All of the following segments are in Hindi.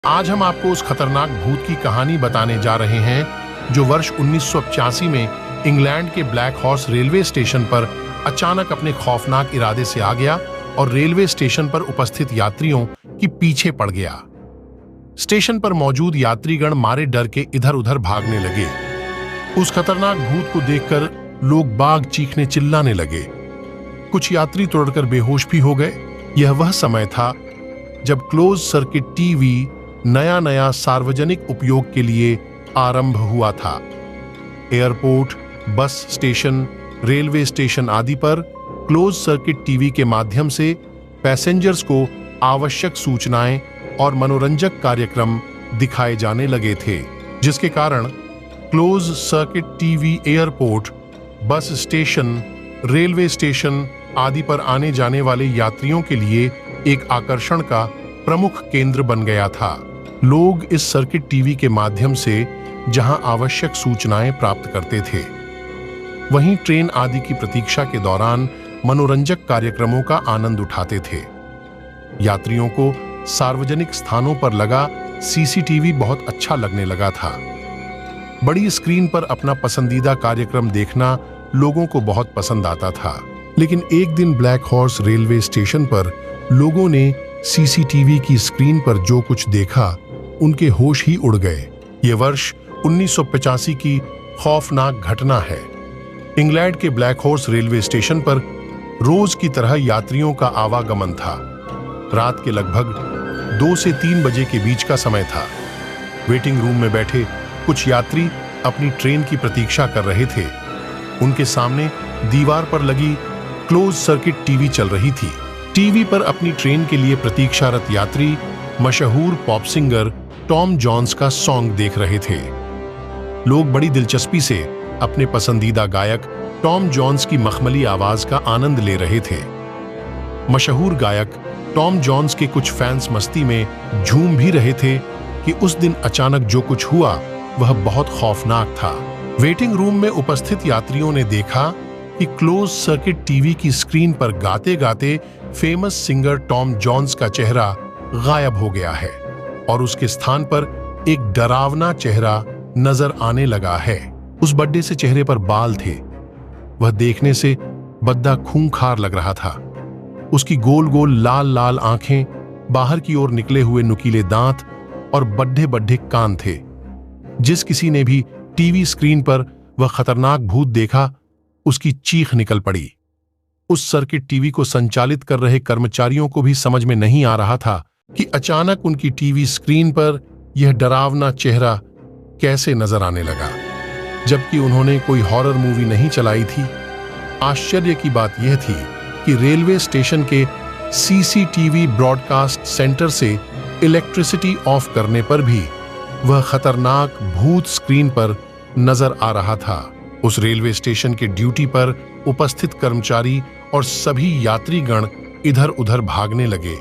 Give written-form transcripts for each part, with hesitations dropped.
आज हम आपको उस खतरनाक भूत की कहानी बताने जा रहे हैं जो वर्ष 1985 में इंग्लैंड के ब्लैक हॉर्स रेलवे स्टेशन पर अचानक अपने खौफनाक इरादे से आ गया और रेलवे स्टेशन पर उपस्थित यात्रियों की पीछे पड़ गया। स्टेशन पर मौजूद यात्रीगण मारे डर के इधर उधर भागने लगे। उस खतरनाक भूत को देखकर लोग बाग चीखने चिल्लाने लगे। कुछ यात्री तोड़कर बेहोश भी हो गए। यह वह समय था जब क्लोज सर्किट टीवी नया नया सार्वजनिक उपयोग के लिए आरंभ हुआ था। Airport, bus station, railway station आदि पर क्लोज सर्किट टीवी के माध्यम से पैसेंजर्स को आवश्यक सूचनाएं और मनोरंजक कार्यक्रम दिखाए जाने लगे थे, जिसके कारण close circuit TV airport, bus station, railway station आदि पर आने जाने वाले यात्रियों के लिए एक आकर्षण का प्रमुख केंद्र बन गया था। लोग इस सर्किट टीवी के माध्यम से जहां आवश्यक सूचनाएं प्राप्त करते थे, वहीं ट्रेन आदि की प्रतीक्षा के दौरान मनोरंजक कार्यक्रमों का आनंद उठाते थे। यात्रियों को सार्वजनिक स्थानों पर लगा सीसीटीवी बहुत अच्छा लगने लगा था। बड़ी स्क्रीन पर अपना पसंदीदा कार्यक्रम देखना लोगों को बहुत पसंद आता था। लेकिन एक दिन ब्लैक हॉर्स रेलवे स्टेशन पर लोगों ने सीसीटीवी की स्क्रीन पर जो कुछ देखा, उनके होश ही उड़ गए। यह वर्ष 1985 की खौफनाक घटना है। इंग्लैंड के ब्लैक हॉर्स रेलवे स्टेशन पर रोज की तरह यात्रियों का आवागमन था। रात के लगभग 2 से 3 बजे के बीच का समय था। वेटिंग रूम में बैठे कुछ यात्री अपनी ट्रेन की प्रतीक्षा कर रहे थे। उनके सामने दीवार पर लगी क्लोज सर्किट टीवी चल रही थी। टीवी पर अपनी ट्रेन के लिए प्रतीक्षारत यात्री मशहूर पॉप सिंगर टॉम जोन्स का सॉन्ग देख रहे थे। लोग बड़ी दिलचस्पी से अपने पसंदीदा गायक टॉम जोन्स की मखमली आवाज का आनंद ले रहे थे। मशहूर गायक टॉम जोन्स के कुछ फैंस मस्ती में झूम भी रहे थे कि उस दिन अचानक जो कुछ हुआ वह बहुत खौफनाक था। वेटिंग रूम में उपस्थित यात्रियों ने देखा कि क्लोज सर्किट टीवी की स्क्रीन पर गाते गाते फेमस सिंगर टॉम जोन्स का चेहरा गायब हो गया है और उसके स्थान पर एक डरावना चेहरा नजर आने लगा है। उस बड्डे से चेहरे पर बाल थे। वह देखने से बद्दा खूंखार लग रहा था। उसकी गोल गोल लाल लाल आंखें, बाहर की ओर निकले हुए नुकीले दांत और बड्ढे बड्ढे कान थे। जिस किसी ने भी टीवी स्क्रीन पर वह खतरनाक भूत देखा, उसकी चीख निकल पड़ी। उस सर्किट टीवी को संचालित कर रहे कर्मचारियों को भी समझ में नहीं आ रहा था कि अचानक उनकी टीवी स्क्रीन पर यह डरावना चेहरा कैसे नजर आने लगा, जबकि उन्होंने कोई हॉरर मूवी नहीं चलाई थी। आश्चर्य की बात यह थी कि रेलवे स्टेशन के सीसीटीवी ब्रॉडकास्ट सेंटर से इलेक्ट्रिसिटी ऑफ करने पर भी वह खतरनाक भूत स्क्रीन पर नजर आ रहा था। उस रेलवे स्टेशन के ड्यूटी पर उपस्थित कर्मचारी और सभी यात्रीगण इधर उधर भागने लगे।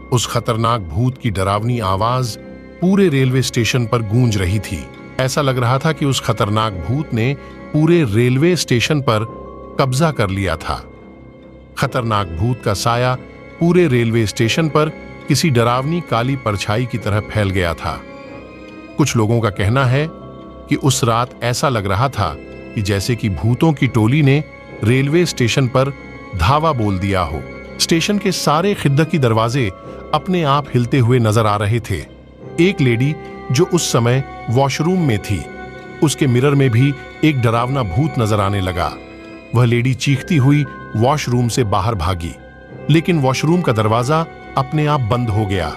उस खतरनाक भूत की डरावनी आवाज पूरे रेलवे स्टेशन पर गूंज रही थी। ऐसा लग रहा था कि उस खतरनाक भूत ने पूरे रेलवे स्टेशन पर कब्जा कर लिया था। खतरनाक भूत का साया पूरे रेलवे स्टेशन पर किसी डरावनी काली परछाई की तरह फैल गया था। कुछ लोगों का कहना है कि उस रात ऐसा लग रहा था कि जैसे कि भूतों की टोली ने रेलवे स्टेशन पर धावा बोल दिया हो। स्टेशन के सारे खिड़की दरवाजे अपने आप हिलते हुए नजर आ रहे थे। एक लेडी जो उस समय वॉशरूम में थी, उसके मिरर में भी एक डरावना भूत नजर आने लगा। वह लेडी चीखती हुई वॉशरूम से बाहर भागी, लेकिन वॉशरूम का दरवाजा अपने आप बंद हो गया।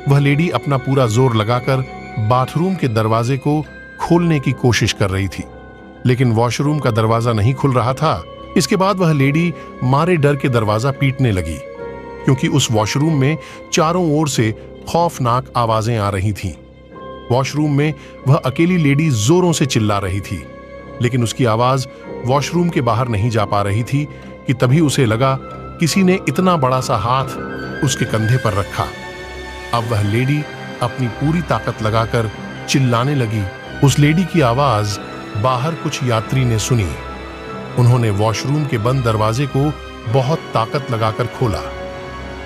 वह लेडी अपना पूरा जोर लगाकर बाथरूम के दरवाजे को खोलने की कोशिश कर रही थी, लेकिन वॉशरूम का दरवाजा नहीं खुल रहा था। इसके बाद वह लेडी मारे डर के दरवाजा पीटने लगी, क्योंकि उस वॉशरूम में चारों ओर से खौफनाक आवाजें आ रही थीं। वॉशरूम में वह अकेली लेडी जोरों से चिल्ला रही थी, लेकिन उसकी आवाज वॉशरूम के बाहर नहीं जा पा रही थी कि तभी उसे लगा किसी ने इतना बड़ा सा हाथ उसके कंधे पर रखा। अब वह लेडी अपनी पूरी ताकत लगाकर चिल्लाने लगी। उस लेडी की आवाज बाहर कुछ यात्री ने सुनी। उन्होंने वॉशरूम के बंद दरवाजे को बहुत ताकत लगाकर खोला।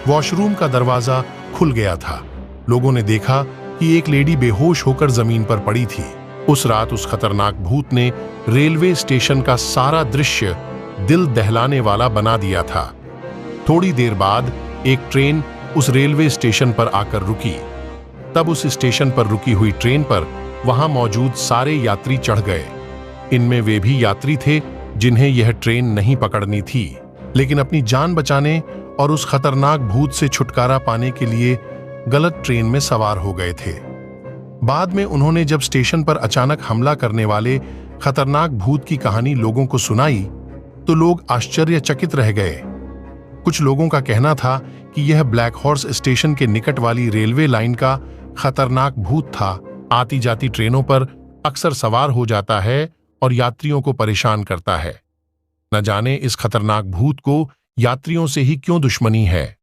वॉशरूम का दरवाजा खुल गया था। लोगों ने देखा कि एक लेडी बेहोश होकर जमीन पर पड़ी थी। उस रात उस खतरनाक भूत ने रेलवे स्टेशन का सारा दृश्य दिल दहलाने वाला बना दिया था। थोड़ी देर बाद एक ट्रेन उस रेलवे स्टेशन पर आकर रुकी। तब उस स्टेशन पर रुकी हुई ट्रेन पर वहां मौजूद सारे यात्री चढ़ गए। इनमें वे भी यात्री थे जिन्हें यह ट्रेन नहीं पकड़नी थी, लेकिन अपनी जान बचाने और उस खतरनाक भूत से छुटकारा पाने के लिए गलत ट्रेन में सवार हो गए थे। बाद में उन्होंने जब स्टेशन पर अचानक हमला करने वाले खतरनाक भूत की कहानी लोगों को सुनाई तो लोग आश्चर्यचकित रह गए। कुछ लोगों का कहना था कि यह ब्लैक हॉर्स स्टेशन के निकट वाली रेलवे लाइन का खतरनाक भूत था। आती जाती ट्रेनों पर अक्सर सवार हो जाता है और यात्रियों को परेशान करता है। न जाने इस खतरनाक भूत को यात्रियों से ही क्यों दुश्मनी है।